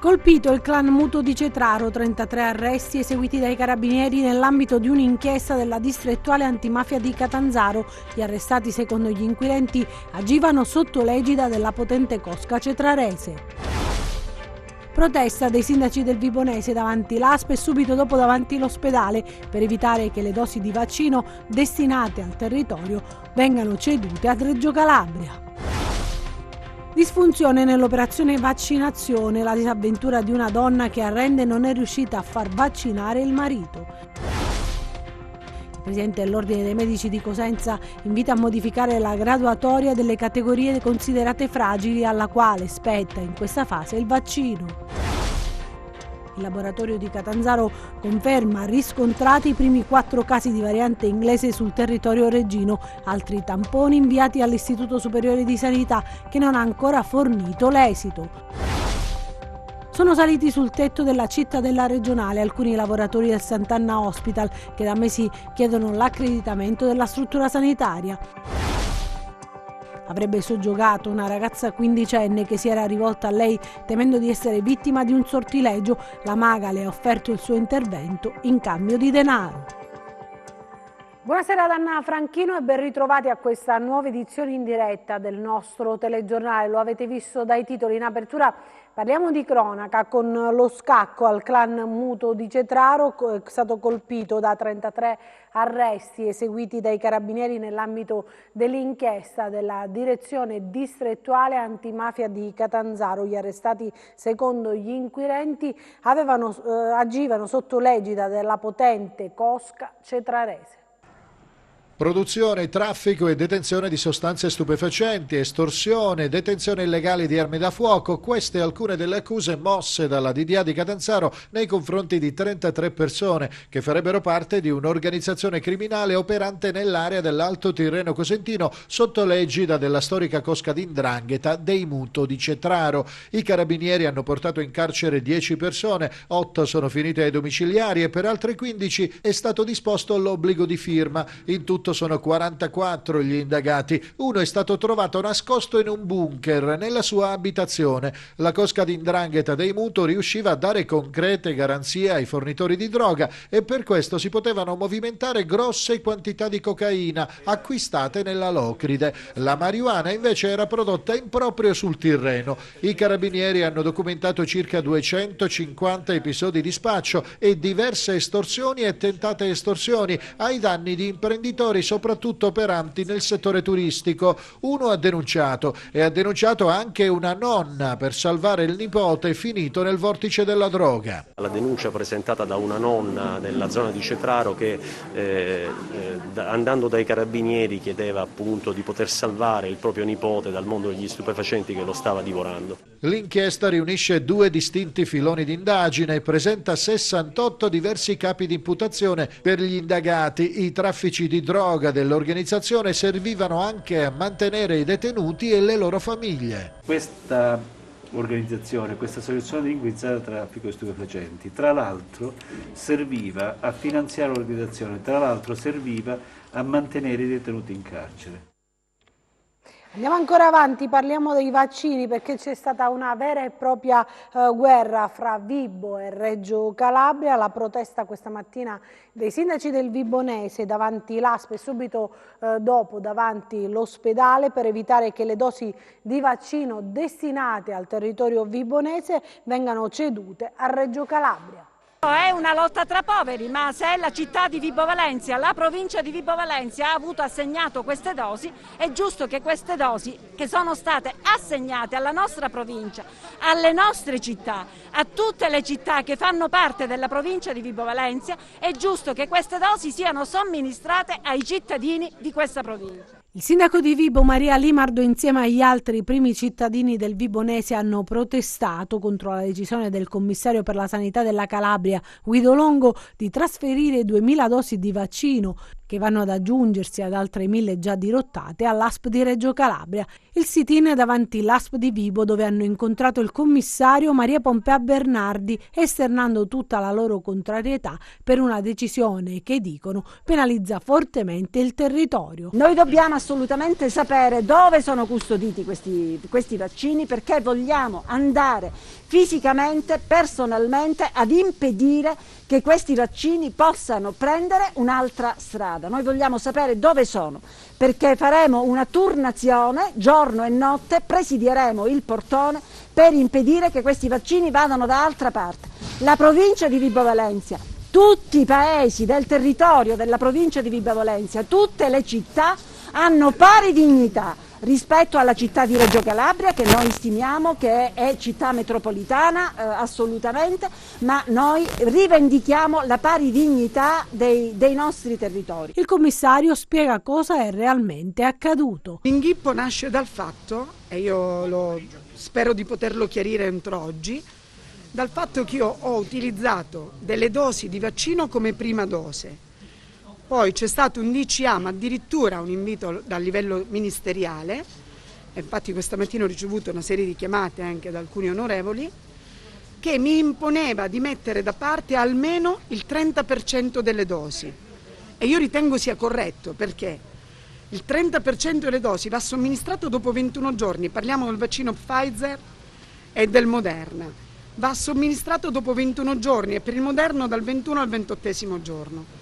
Colpito il clan muto di Cetraro, 33 arresti eseguiti dai carabinieri nell'ambito di un'inchiesta della distrettuale antimafia di Catanzaro. Gli arrestati, secondo gli inquirenti, agivano sotto l'egida della potente cosca cetrarese. Protesta dei sindaci del Vibonese davanti l'ASP e subito dopo davanti l'ospedale per evitare che le dosi di vaccino destinate al territorio vengano cedute a Reggio Calabria. Disfunzione nell'operazione vaccinazione, la disavventura di una donna che a Rende non è riuscita a far vaccinare il marito. Il presidente dell'Ordine dei Medici di Cosenza invita a modificare la graduatoria delle categorie considerate fragili, alla quale spetta in questa fase il vaccino. Il laboratorio di Catanzaro conferma riscontrati i primi 4 casi di variante inglese sul territorio reggino, altri tamponi inviati all'Istituto Superiore di Sanità che non ha ancora fornito l'esito. Sono saliti sul tetto della cittadella regionale alcuni lavoratori del Sant'Anna Hospital che da mesi chiedono l'accreditamento della struttura sanitaria. Avrebbe soggiogato una ragazza quindicenne che si era rivolta a lei temendo di essere vittima di un sortilegio. La maga le ha offerto il suo intervento in cambio di denaro. Buonasera ad Anna Franchino e ben ritrovati a questa nuova edizione in diretta del nostro telegiornale. Lo avete visto dai titoli in apertura. Parliamo di cronaca con lo scacco al clan muto di Cetraro, è stato colpito da 33 arresti eseguiti dai carabinieri nell'ambito dell'inchiesta della direzione distrettuale antimafia di Catanzaro. Gli arrestati, secondo gli inquirenti, agivano sotto l'egida della potente cosca cetrarese. Produzione, traffico e detenzione di sostanze stupefacenti, estorsione, detenzione illegale di armi da fuoco, queste alcune delle accuse mosse dalla DDA di Catanzaro nei confronti di 33 persone che farebbero parte di un'organizzazione criminale operante nell'area dell'Alto Tirreno Cosentino sotto l'egida della storica cosca di 'ndrangheta dei Muto di Cetraro. I carabinieri hanno portato in carcere 10 persone, 8 sono finite ai domiciliari e per altre 15 è stato disposto l'obbligo di firma. In tutto sono 44 gli indagati. Uno è stato trovato nascosto in un bunker nella sua abitazione. La cosca di 'ndrangheta dei Muto riusciva a dare concrete garanzie ai fornitori di droga e per questo si potevano movimentare grosse quantità di cocaina acquistate nella Locride. La marijuana invece era prodotta in proprio sul Tirreno. I carabinieri hanno documentato circa 250 episodi di spaccio e diverse estorsioni e tentate estorsioni ai danni di imprenditori soprattutto operanti nel settore turistico. Uno ha denunciato e ha denunciato anche una nonna per salvare il nipote finito nel vortice della droga. La denuncia presentata da una nonna della zona di Cetraro che andando dai carabinieri chiedeva appunto di poter salvare il proprio nipote dal mondo degli stupefacenti che lo stava divorando. L'inchiesta riunisce 2 distinti filoni di indagine e presenta 68 diversi capi di imputazione per gli indagati. I traffici di droga dell'organizzazione servivano anche a mantenere i detenuti e le loro famiglie. Questa organizzazione, questa associazione delinquenziale del traffico di stupefacenti, tra l'altro serviva a finanziare l'organizzazione, tra l'altro serviva a mantenere i detenuti in carcere. Andiamo ancora avanti, parliamo dei vaccini perché c'è stata una vera e propria guerra fra Vibo e Reggio Calabria. La protesta questa mattina dei sindaci del Vibonese davanti l'ASP e subito dopo davanti l'ospedale per evitare che le dosi di vaccino destinate al territorio vibonese vengano cedute a Reggio Calabria. È una lotta tra poveri, ma se la città di Vibo Valentia, la provincia di Vibo Valentia ha avuto assegnato queste dosi, è giusto che queste dosi che sono state assegnate alla nostra provincia, alle nostre città, a tutte le città che fanno parte della provincia di Vibo Valentia, è giusto che queste dosi siano somministrate ai cittadini di questa provincia. Il sindaco di Vibo, Maria Limardo, insieme agli altri primi cittadini del Vibonese hanno protestato contro la decisione del commissario per la sanità della Calabria, Guido Longo, di trasferire 2000 dosi di vaccino, che vanno ad aggiungersi ad altre 1000 già dirottate, all'ASP di Reggio Calabria. Il sit-in davanti l'ASP di Vibo, dove hanno incontrato il commissario Maria Pompea Bernardi, esternando tutta la loro contrarietà per una decisione che, dicono, penalizza fortemente il territorio. Noi dobbiamo assolutamente sapere dove sono custoditi questi vaccini, perché vogliamo andare fisicamente, personalmente, ad impedire che questi vaccini possano prendere un'altra strada. Noi vogliamo sapere dove sono, perché faremo una turnazione giorno e notte, presidieremo il portone per impedire che questi vaccini vadano da altra parte. La provincia di Vibo Valentia, tutti i paesi del territorio della provincia di Vibo Valentia, tutte le città hanno pari dignità rispetto alla città di Reggio Calabria, che noi stimiamo che è città metropolitana assolutamente, ma noi rivendichiamo la pari dignità dei nostri territori. Il commissario spiega cosa è realmente accaduto. L'inghippo nasce dal fatto, e io spero di poterlo chiarire entro oggi, dal fatto che io ho utilizzato delle dosi di vaccino come prima dose. Poi c'è stato un DCA, ma addirittura un invito dal livello ministeriale, e infatti questa mattina ho ricevuto una serie di chiamate anche da alcuni onorevoli, che mi imponeva di mettere da parte almeno il 30% delle dosi. E io ritengo sia corretto, perché il 30% delle dosi va somministrato dopo 21 giorni, parliamo del vaccino Pfizer e del Moderna, va somministrato dopo 21 giorni e per il Moderno dal 21 al 28° giorno.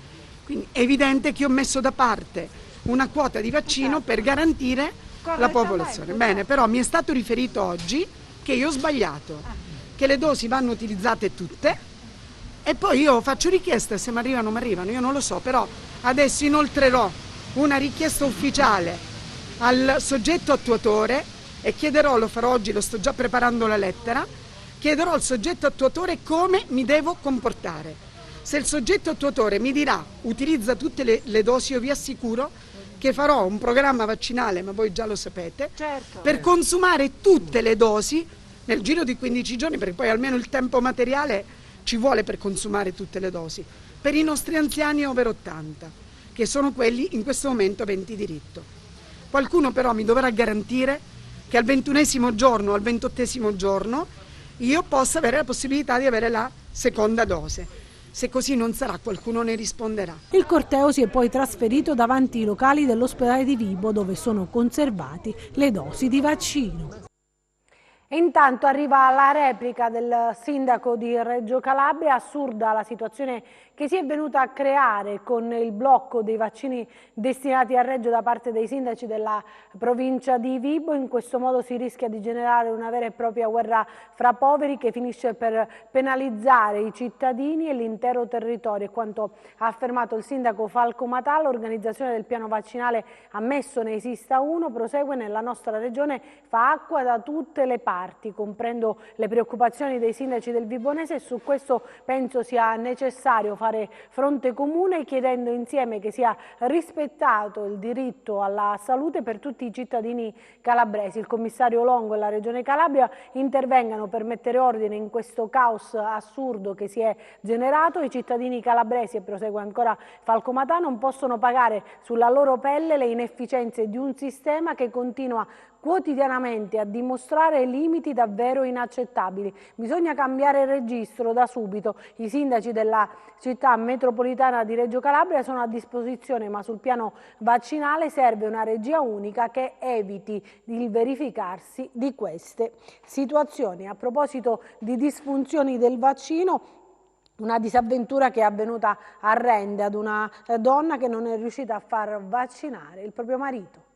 Quindi è evidente che ho messo da parte una quota di vaccino per garantire la popolazione. Bene, però mi è stato riferito oggi che io ho sbagliato, che le dosi vanno utilizzate tutte e poi io faccio richieste, se mi arrivano, io non lo so, però adesso inoltrerò una richiesta ufficiale al soggetto attuatore e chiederò, lo farò oggi, lo sto già preparando la lettera, chiederò al soggetto attuatore come mi devo comportare. Se il soggetto attuatore mi dirà utilizza tutte le dosi, io vi assicuro che farò un programma vaccinale, ma voi già lo sapete, certo, per consumare tutte le dosi nel giro di 15 giorni, perché poi almeno il tempo materiale ci vuole per consumare tutte le dosi, per i nostri anziani over 80, che sono quelli in questo momento aventi diritto. Qualcuno però mi dovrà garantire che al 21° giorno o al 28° giorno io possa avere la possibilità di avere la seconda dose. Se così non sarà, qualcuno ne risponderà. Il corteo si è poi trasferito davanti ai locali dell'ospedale di Vibo, dove sono conservati le dosi di vaccino. E intanto arriva la replica del sindaco di Reggio Calabria. Assurda la situazione che si è venuta a creare con il blocco dei vaccini destinati a Reggio da parte dei sindaci della provincia di Vibo. In questo modo si rischia di generare una vera e propria guerra fra poveri che finisce per penalizzare i cittadini e l'intero territorio. E quanto ha affermato il sindaco Falco Matà, l'organizzazione del piano vaccinale ammesso ne esista uno, prosegue nella nostra regione, fa acqua da tutte le parti. Comprendo le preoccupazioni dei sindaci del Vibonese e su questo penso sia necessario fare fronte comune, chiedendo insieme che sia rispettato il diritto alla salute per tutti i cittadini calabresi. Il commissario Longo e la Regione Calabria intervengano per mettere ordine in questo caos assurdo che si è generato. I cittadini calabresi, e prosegue ancora Falco Matà, non possono pagare sulla loro pelle le inefficienze di un sistema che continua quotidianamente a dimostrare limiti davvero inaccettabili. Bisogna cambiare registro da subito. I sindaci della città metropolitana di Reggio Calabria sono a disposizione, ma sul piano vaccinale serve una regia unica che eviti il verificarsi di queste situazioni. A proposito di disfunzioni del vaccino, una disavventura che è avvenuta a Rende ad una donna che non è riuscita a far vaccinare il proprio marito.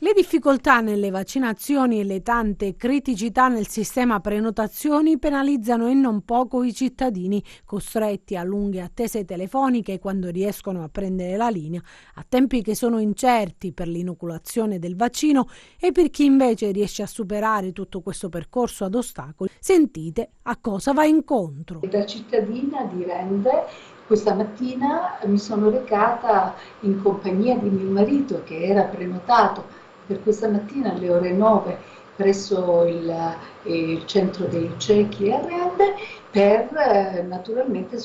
Le difficoltà nelle vaccinazioni e le tante criticità nel sistema prenotazioni penalizzano e non poco i cittadini, costretti a lunghe attese telefoniche quando riescono a prendere la linea, a tempi che sono incerti per l'inoculazione del vaccino, e per chi invece riesce a superare tutto questo percorso ad ostacoli, sentite a cosa va incontro. Da cittadina di Rende questa mattina mi sono recata in compagnia di mio marito, che era prenotato per questa mattina alle ore 9 presso il centro dei ciechi a Rende per naturalmente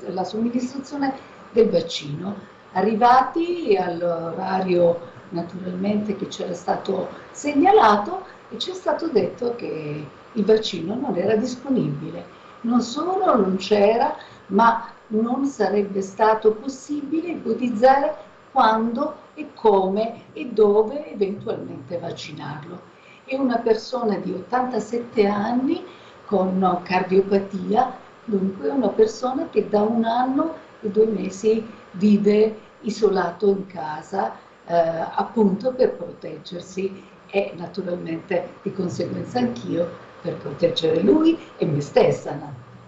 la somministrazione del vaccino. Arrivati all'orario naturalmente che c'era stato segnalato e ci è stato detto che il vaccino non era disponibile. Non solo non c'era, ma non sarebbe stato possibile ipotizzare quando e come e dove eventualmente vaccinarlo. È una persona di 87 anni con cardiopatia, dunque una persona che da 1 anno e 2 mesi vive isolato in casa, appunto per proteggersi e naturalmente di conseguenza anch'io per proteggere lui e me stessa,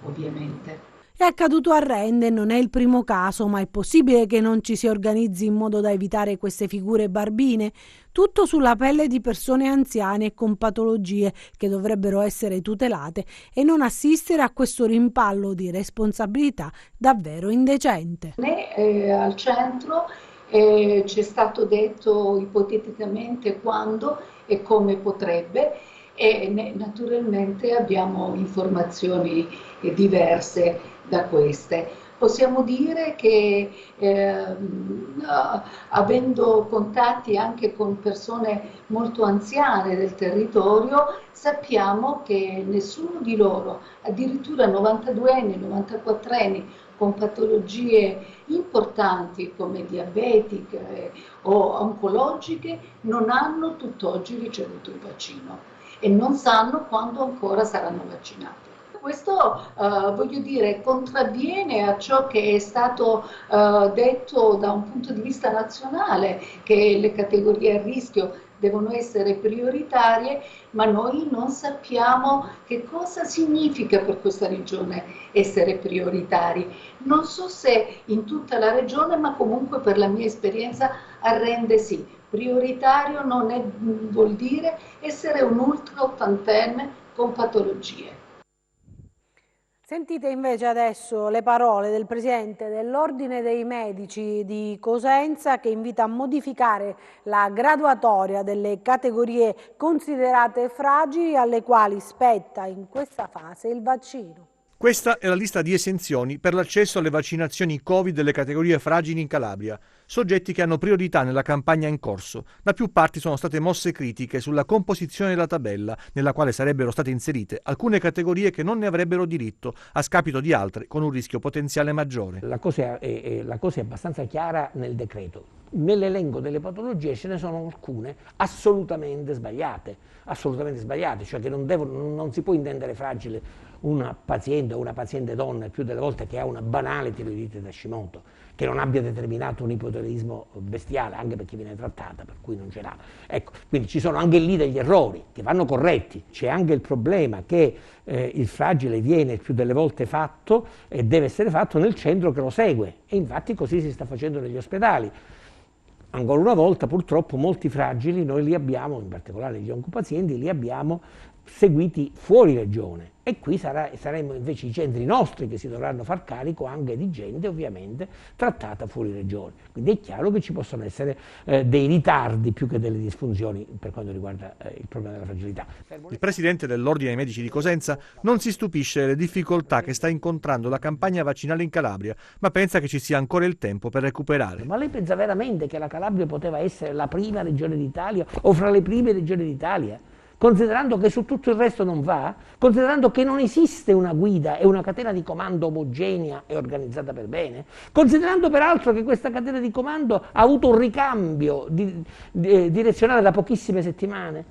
ovviamente. È accaduto a Rende e non è il primo caso, ma è possibile che non ci si organizzi in modo da evitare queste figure barbine? Tutto sulla pelle di persone anziane e con patologie che dovrebbero essere tutelate e non assistere a questo rimpallo di responsabilità davvero indecente. Al centro ci è stato detto ipoteticamente quando e come potrebbe e naturalmente abbiamo informazioni diverse da queste. Possiamo dire che avendo contatti anche con persone molto anziane del territorio, sappiamo che nessuno di loro, addirittura 92enni, 94enni, con patologie importanti come diabetiche o oncologiche, non hanno tutt'oggi ricevuto il vaccino e non sanno quando ancora saranno vaccinati. Questo, voglio dire, contravviene a ciò che è stato detto da un punto di vista nazionale, che le categorie a rischio devono essere prioritarie, ma noi non sappiamo che cosa significa per questa regione essere prioritari. Non so se in tutta la regione, ma comunque per la mia esperienza a Rende sì. Prioritario vuol dire essere un ultra ottantenne con patologie. Sentite invece adesso le parole del presidente dell'Ordine dei Medici di Cosenza che invita a modificare la graduatoria delle categorie considerate fragili alle quali spetta in questa fase il vaccino. Questa è la lista di esenzioni per l'accesso alle vaccinazioni Covid delle categorie fragili in Calabria, soggetti che hanno priorità nella campagna in corso. Da più parti sono state mosse critiche sulla composizione della tabella, nella quale sarebbero state inserite alcune categorie che non ne avrebbero diritto, a scapito di altre con un rischio potenziale maggiore. La cosa è abbastanza chiara nel decreto. Nell'elenco delle patologie ce ne sono alcune assolutamente sbagliate, cioè che non si può intendere fragile una paziente o una paziente donna il più delle volte che ha una banale tiroidite da Hashimoto, che non abbia determinato un ipotiroidismo bestiale, anche perché viene trattata, per cui non ce l'ha. Ecco, quindi ci sono anche lì degli errori che vanno corretti. C'è anche il problema che il fragile viene il più delle volte fatto e deve essere fatto nel centro che lo segue, e infatti così si sta facendo negli ospedali. Ancora una volta purtroppo molti fragili noi li abbiamo, in particolare gli oncopazienti, li abbiamo seguiti fuori regione, e qui saremo invece i centri nostri che si dovranno far carico anche di gente ovviamente trattata fuori regione. Quindi è chiaro che ci possono essere dei ritardi più che delle disfunzioni per quanto riguarda il problema della fragilità. Il presidente dell'Ordine dei Medici di Cosenza non si stupisce delle difficoltà che sta incontrando la campagna vaccinale in Calabria, ma pensa che ci sia ancora il tempo per recuperare. Ma lei pensa veramente che la Calabria poteva essere la prima regione d'Italia o fra le prime regioni d'Italia? Considerando che su tutto il resto non va, considerando che non esiste una guida e una catena di comando omogenea e organizzata per bene, considerando peraltro che questa catena di comando ha avuto un ricambio direzionale da pochissime settimane.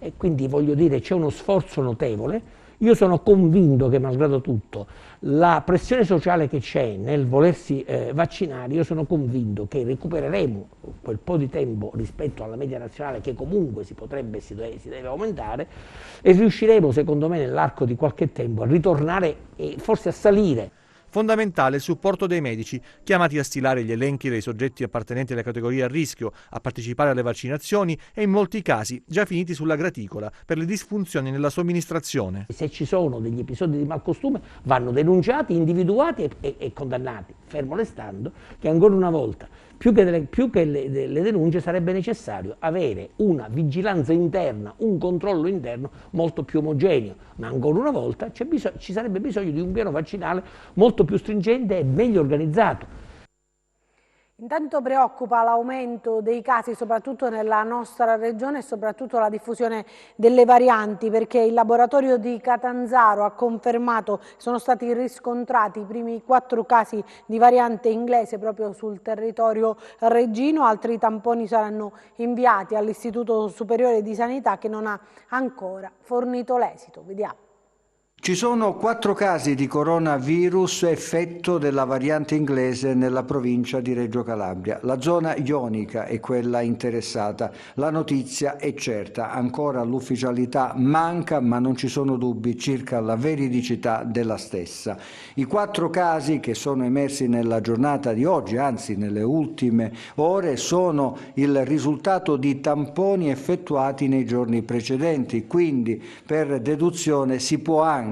E quindi voglio dire, c'è uno sforzo notevole. Io sono convinto che, malgrado tutto, la pressione sociale che c'è nel volersi vaccinare, io sono convinto che recupereremo quel po' di tempo rispetto alla media nazionale che comunque si deve aumentare, e riusciremo, secondo me, nell'arco di qualche tempo a ritornare e forse a salire. Fondamentale il supporto dei medici, chiamati a stilare gli elenchi dei soggetti appartenenti alle categorie a rischio, a partecipare alle vaccinazioni e in molti casi già finiti sulla graticola per le disfunzioni nella somministrazione. Se ci sono degli episodi di malcostume vanno denunciati, individuati e condannati, fermo restando che ancora una volta più che le denunce sarebbe necessario avere una vigilanza interna, un controllo interno molto più omogeneo, ma ancora una volta ci sarebbe bisogno di un piano vaccinale molto più stringente e meglio organizzato. Intanto preoccupa l'aumento dei casi soprattutto nella nostra regione e soprattutto la diffusione delle varianti, perché il laboratorio di Catanzaro ha confermato che sono stati riscontrati i primi 4 casi di variante inglese proprio sul territorio reggino. Altri tamponi saranno inviati all'Istituto Superiore di Sanità che non ha ancora fornito l'esito. Vediamo. Ci sono 4 casi di coronavirus effetto della variante inglese nella provincia di Reggio Calabria. La zona ionica è quella interessata. La notizia è certa, ancora l'ufficialità manca, ma non ci sono dubbi circa la veridicità della stessa. I 4 casi che sono emersi nella giornata di oggi, anzi nelle ultime ore, sono il risultato di tamponi effettuati nei giorni precedenti, quindi per deduzione si può anche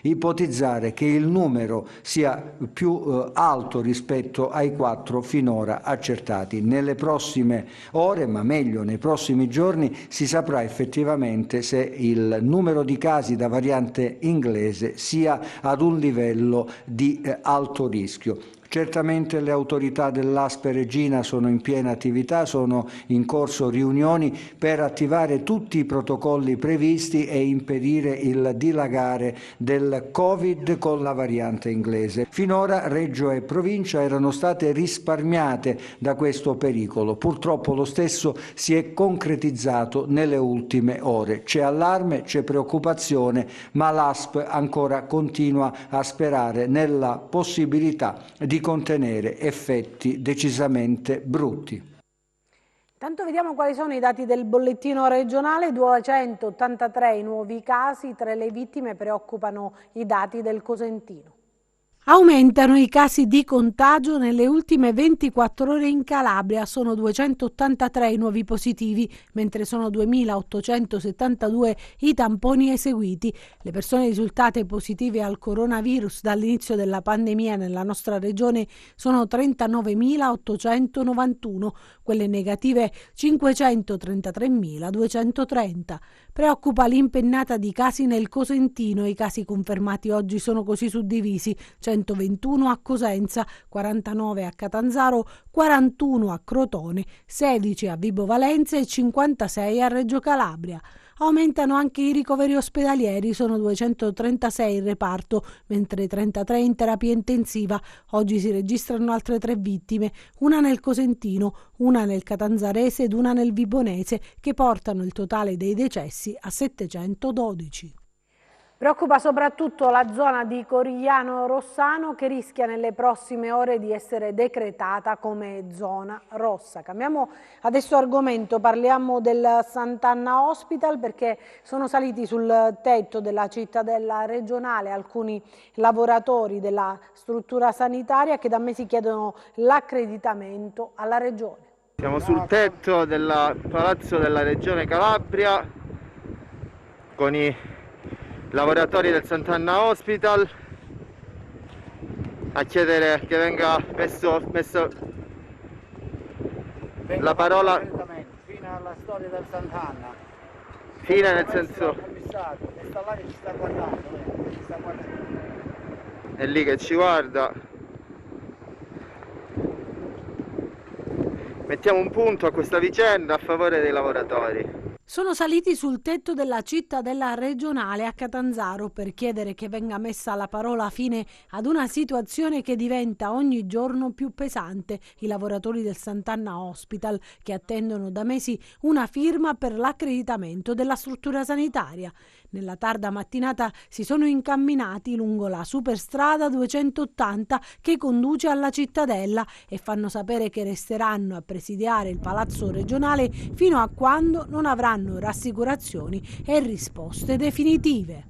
ipotizzare che il numero sia più alto rispetto ai 4 finora accertati. Nelle prossime ore, ma meglio nei prossimi giorni, si saprà effettivamente se il numero di casi da variante inglese sia ad un livello di alto rischio. Certamente le autorità dell'Aspe Reggina sono in piena attività, sono in corso riunioni per attivare tutti i protocolli previsti e impedire il dilagare del Covid con la variante inglese. Finora Reggio e provincia erano state risparmiate da questo pericolo. Purtroppo lo stesso si è concretizzato nelle ultime ore. C'è allarme, c'è preoccupazione, ma l'Asp ancora continua a sperare nella possibilità di contenere effetti decisamente brutti. Intanto vediamo quali sono i dati del bollettino regionale: 283 i nuovi casi, tra le vittime preoccupano i dati del Cosentino. Aumentano i casi di contagio nelle ultime 24 ore in Calabria, sono 283 i nuovi positivi, mentre sono 2.872 i tamponi eseguiti. Le persone risultate positive al coronavirus dall'inizio della pandemia nella nostra regione sono 39.891, quelle negative 533.230. Preoccupa l'impennata di casi nel Cosentino, i casi confermati oggi sono così suddivisi: 121 a Cosenza, 49 a Catanzaro, 41 a Crotone, 16 a Vibo Valentia e 56 a Reggio Calabria. Aumentano anche i ricoveri ospedalieri, sono 236 in reparto, mentre 33 in terapia intensiva. Oggi si registrano altre 3 vittime, una nel Cosentino, una nel Catanzarese ed una nel Vibonese, che portano il totale dei decessi a 712. Preoccupa soprattutto la zona di Corigliano Rossano, che rischia nelle prossime ore di essere decretata come zona rossa. Cambiamo adesso argomento, parliamo del Sant'Anna Hospital, perché sono saliti sul tetto della cittadella regionale alcuni lavoratori della struttura sanitaria che da mesi chiedono l'accreditamento alla regione. Siamo sul tetto del palazzo della regione Calabria con i lavoratori del Sant'Anna Hospital a chiedere che venga messo la parola fine alla storia del Sant'Anna. Fine nel senso è lì che ci guarda. Mettiamo un punto a questa vicenda a favore dei lavoratori. Sono saliti sul tetto della cittadella regionale a Catanzaro per chiedere che venga messa la parola fine ad una situazione che diventa ogni giorno più pesante. I lavoratori del Sant'Anna Hospital, che attendono da mesi una firma per l'accreditamento della struttura sanitaria. Nella tarda mattinata si sono incamminati lungo la superstrada 280 che conduce alla cittadella e fanno sapere che resteranno a presidiare il palazzo regionale fino a quando non avranno rassicurazioni e risposte definitive.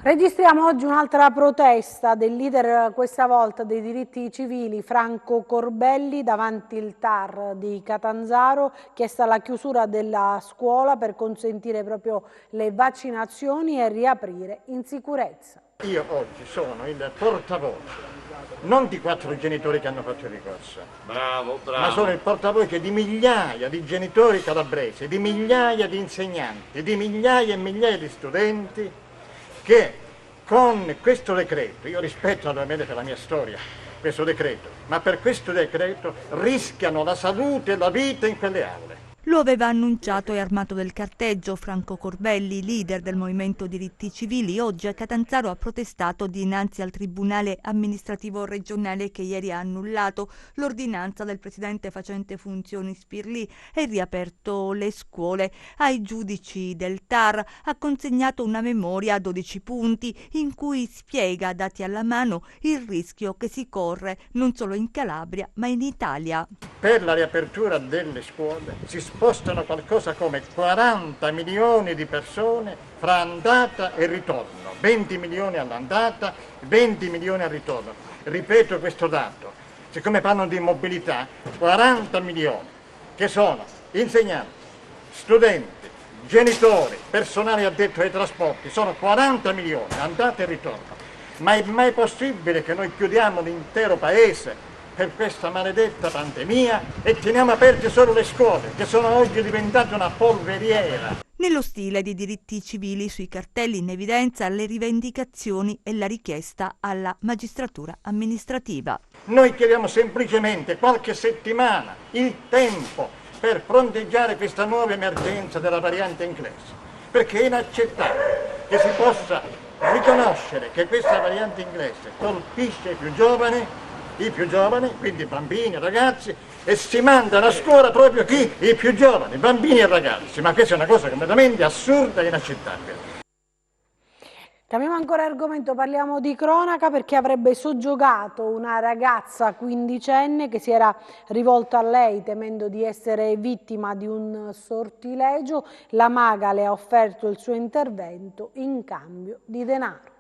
Registriamo oggi un'altra protesta del leader, questa volta dei diritti civili, Franco Corbelli, davanti il TAR di Catanzaro, chiesta la chiusura della scuola per consentire proprio le vaccinazioni e riaprire in sicurezza. Io oggi sono il portavoce non di 4 genitori che hanno fatto il ricorso, ma sono il portavoce di migliaia di genitori calabresi, di migliaia di insegnanti, di migliaia e migliaia di studenti che con questo decreto, io rispetto naturalmente per la mia storia questo decreto, ma per questo decreto rischiano la salute e la vita in quelle aule. Lo aveva annunciato e armato del carteggio Franco Corbelli, leader del Movimento Diritti Civili. Oggi a Catanzaro ha protestato dinanzi al Tribunale Amministrativo Regionale che ieri ha annullato l'ordinanza del presidente facente funzioni Spirlì e riaperto le scuole. Ai giudici del TAR ha consegnato una memoria a 12 punti in cui spiega, dati alla mano, il rischio che si corre non solo in Calabria ma in Italia. Per la riapertura delle scuole si spostano qualcosa come 40 milioni di persone fra andata e ritorno, 20 milioni all'andata, 20 milioni al ritorno. Ripeto questo dato, siccome parlano di mobilità, 40 milioni che sono insegnanti, studenti, genitori, personale addetto ai trasporti, sono 40 milioni, andata e ritorno. Ma è mai possibile che noi chiudiamo l'intero paese per questa maledetta pandemia e teniamo aperte solo le scuole, che sono oggi diventate una polveriera? Nello stile di Diritti Civili, sui cartelli in evidenza le rivendicazioni e la richiesta alla magistratura amministrativa. Noi chiediamo semplicemente qualche settimana, il tempo per fronteggiare questa nuova emergenza della variante inglese, perché è inaccettabile che si possa riconoscere che questa variante inglese colpisce i più giovani, quindi bambini e ragazzi, e si mandano a scuola proprio chi? I più giovani, bambini e ragazzi. Ma questa è una cosa completamente assurda e inaccettabile. Cambiamo ancora argomento, parliamo di cronaca perché avrebbe soggiogato una ragazza quindicenne che si era rivolta a lei temendo di essere vittima di un sortilegio. La maga le ha offerto il suo intervento in cambio di denaro.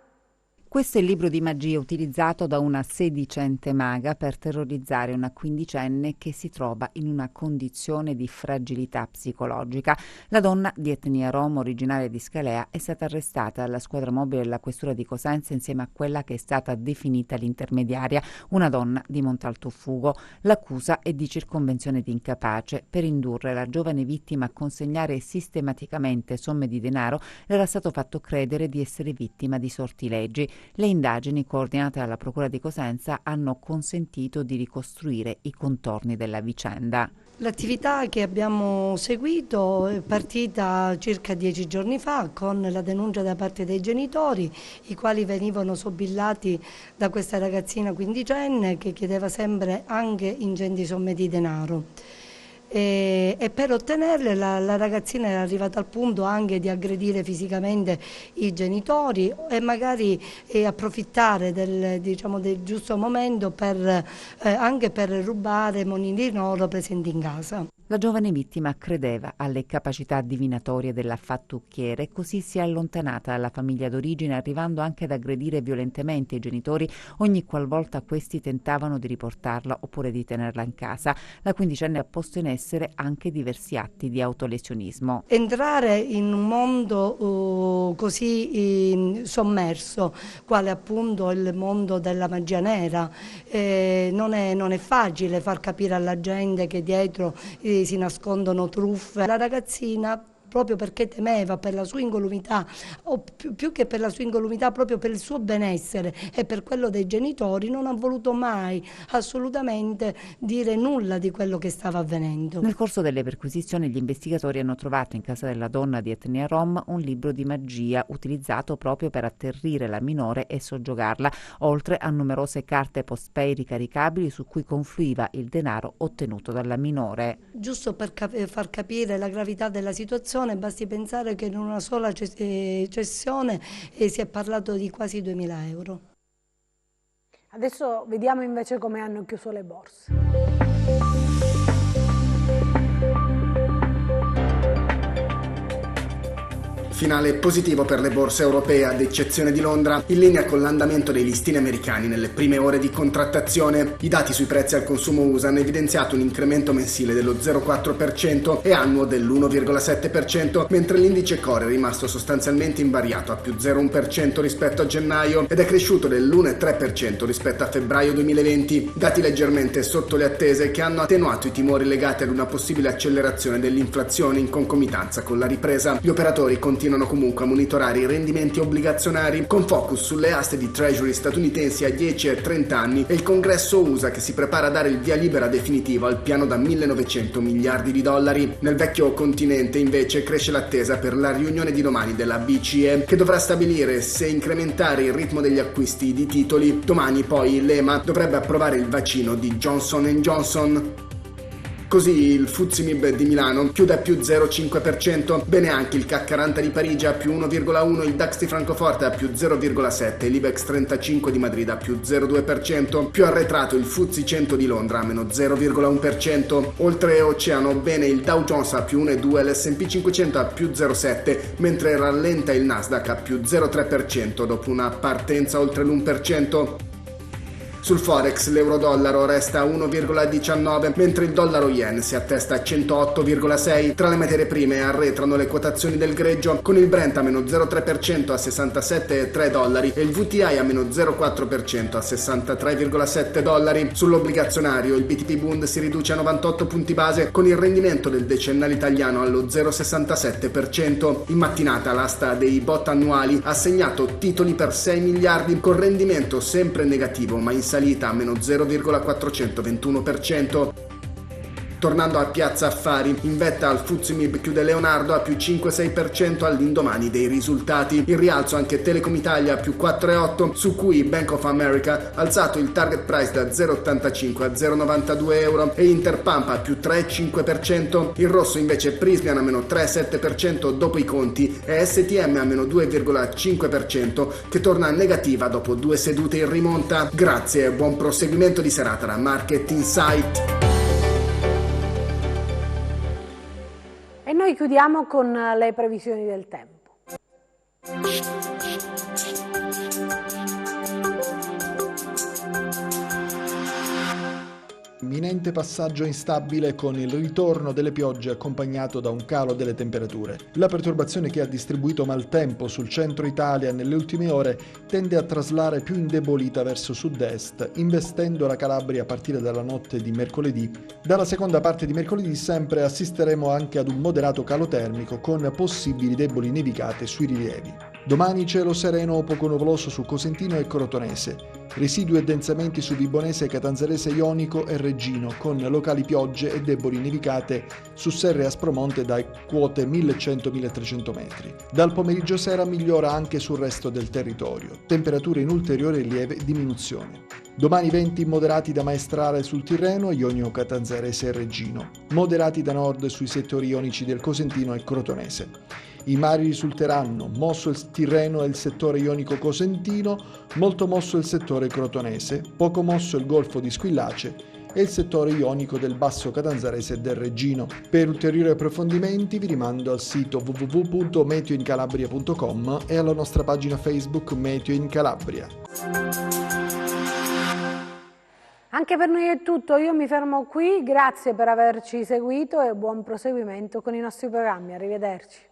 Questo è il libro di magia utilizzato da una sedicente maga per terrorizzare una quindicenne che si trova in una condizione di fragilità psicologica. La donna di etnia rom originaria di Scalea è stata arrestata dalla squadra mobile della questura di Cosenza insieme a quella che è stata definita l'intermediaria, una donna di Montalto Fugo. L'accusa è di circonvenzione di incapace. Per indurre la giovane vittima a consegnare sistematicamente somme di denaro le era stato fatto credere di essere vittima di sortilegi. Le indagini coordinate dalla Procura di Cosenza hanno consentito di ricostruire i contorni della vicenda. L'attività che abbiamo seguito è partita circa 10 giorni fa con la denuncia da parte dei genitori, i quali venivano sobillati da questa ragazzina quindicenne che chiedeva sempre anche ingenti somme di denaro. E per ottenerle la ragazzina era arrivata al punto anche di aggredire fisicamente i genitori e magari approfittare del giusto momento anche per rubare monili d'oro presenti in casa. La giovane vittima credeva alle capacità divinatorie della fattucchiere e così si è allontanata dalla famiglia d'origine, arrivando anche ad aggredire violentemente i genitori ogni qualvolta questi tentavano di riportarla oppure di tenerla in casa. La quindicenne ha posto in essere anche diversi atti di autolesionismo. Entrare in un mondo così sommerso, quale appunto il mondo della magia nera, non è facile far capire alla gente che dietro si nascondono truffe. La ragazzina, proprio perché temeva per la sua incolumità, o più che per la sua incolumità, proprio per il suo benessere e per quello dei genitori, non ha voluto mai assolutamente dire nulla di quello che stava avvenendo. Nel corso delle perquisizioni gli investigatori hanno trovato in casa della donna di etnia rom un libro di magia utilizzato proprio per atterrire la minore e soggiogarla, oltre a numerose carte postpay ricaricabili su cui confluiva il denaro ottenuto dalla minore. Giusto per far capire la gravità della situazione, basti pensare che in una sola cessione si è parlato di quasi 2.000 euro. Adesso vediamo invece come hanno chiuso le borse. Finale positivo per le borse europee, ad eccezione di Londra, in linea con l'andamento dei listini americani nelle prime ore di contrattazione. I dati sui prezzi al consumo USA hanno evidenziato un incremento mensile dello 0,4% e annuo dell'1,7%, mentre l'indice core è rimasto sostanzialmente invariato a più 0,1% rispetto a gennaio ed è cresciuto dell'1,3% rispetto a febbraio 2020, dati leggermente sotto le attese che hanno attenuato i timori legati ad una possibile accelerazione dell'inflazione in concomitanza con la ripresa. Gli operatori continuano continuano comunque a monitorare i rendimenti obbligazionari con focus sulle aste di treasury statunitensi a 10 e 30 anni e il Congresso USA che si prepara a dare il via libera definitivo al piano da 1.900 miliardi di dollari. Nel vecchio continente invece cresce l'attesa per la riunione di domani della BCE che dovrà stabilire se incrementare il ritmo degli acquisti di titoli. Domani poi l'EMA dovrebbe approvare il vaccino di Johnson & Johnson. Così il FTSE MIB di Milano chiude a più 0,5%, bene anche il CAC 40 di Parigi a più 1,1%, il DAX di Francoforte a più 0,7%, l'Ibex 35 di Madrid a più 0,2%, più arretrato il FTSE 100 di Londra a meno 0,1%, oltre oceano bene il Dow Jones a più 1,2%, l'S&P 500 a più 0,7%, mentre rallenta il Nasdaq a più 0,3% dopo una partenza oltre l'1%. Sul Forex l'euro-dollaro resta a 1,19 mentre il dollaro-yen si attesta a 108,6. Tra le materie prime arretrano le quotazioni del greggio con il Brent a meno 0,3% a $67,3 e il VTI a meno 0,4% a $63,7. Sull'obbligazionario il BTP Bund si riduce a 98 punti base con il rendimento del decennale italiano allo 0,67%. In mattinata l'asta dei bot annuali ha segnato titoli per 6 miliardi con rendimento sempre negativo ma in salita a meno 0,421%. Tornando a Piazza Affari, in vetta al FTSE MIB chiude Leonardo a più 5,6% all'indomani dei risultati. In rialzo anche Telecom Italia a più 4,8%, su cui Bank of America ha alzato il target price da 0,85 a 0,92 euro e Interpump a più 3,5%. In rosso invece Prysmian a meno 3,7% dopo i conti e STM a meno 2,5% che torna negativa dopo 2 sedute in rimonta. Grazie e buon proseguimento di serata da Market Insight. E noi chiudiamo con le previsioni del tempo. Imminente passaggio instabile con il ritorno delle piogge accompagnato da un calo delle temperature. La perturbazione che ha distribuito maltempo sul centro Italia nelle ultime ore tende a traslare più indebolita verso sud-est, investendo la Calabria a partire dalla notte di mercoledì. Dalla seconda parte di mercoledì sempre assisteremo anche ad un moderato calo termico con possibili deboli nevicate sui rilievi. Domani cielo sereno o poco nuvoloso su Cosentino e Crotonese. Residui e densamenti su Vibonese, Catanzarese Ionico e Reggino, con locali piogge e deboli nevicate su Serre e Aspromonte da quote 1100-1300 metri. Dal pomeriggio sera migliora anche sul resto del territorio, temperature in ulteriore lieve diminuzione. Domani venti moderati da maestrale sul Tirreno, Ionio, Catanzarese e Reggino, moderati da nord sui settori ionici del Cosentino e Crotonese. I mari risulteranno mosso il Tirreno e il settore ionico cosentino, molto mosso il settore crotonese, poco mosso il golfo di Squillace e il settore ionico del basso catanzarese e del Reggino. Per ulteriori approfondimenti vi rimando al sito www.meteoincalabria.com e alla nostra pagina Facebook Meteo in Calabria. Anche per noi è tutto, io mi fermo qui, grazie per averci seguito e buon proseguimento con i nostri programmi, arrivederci.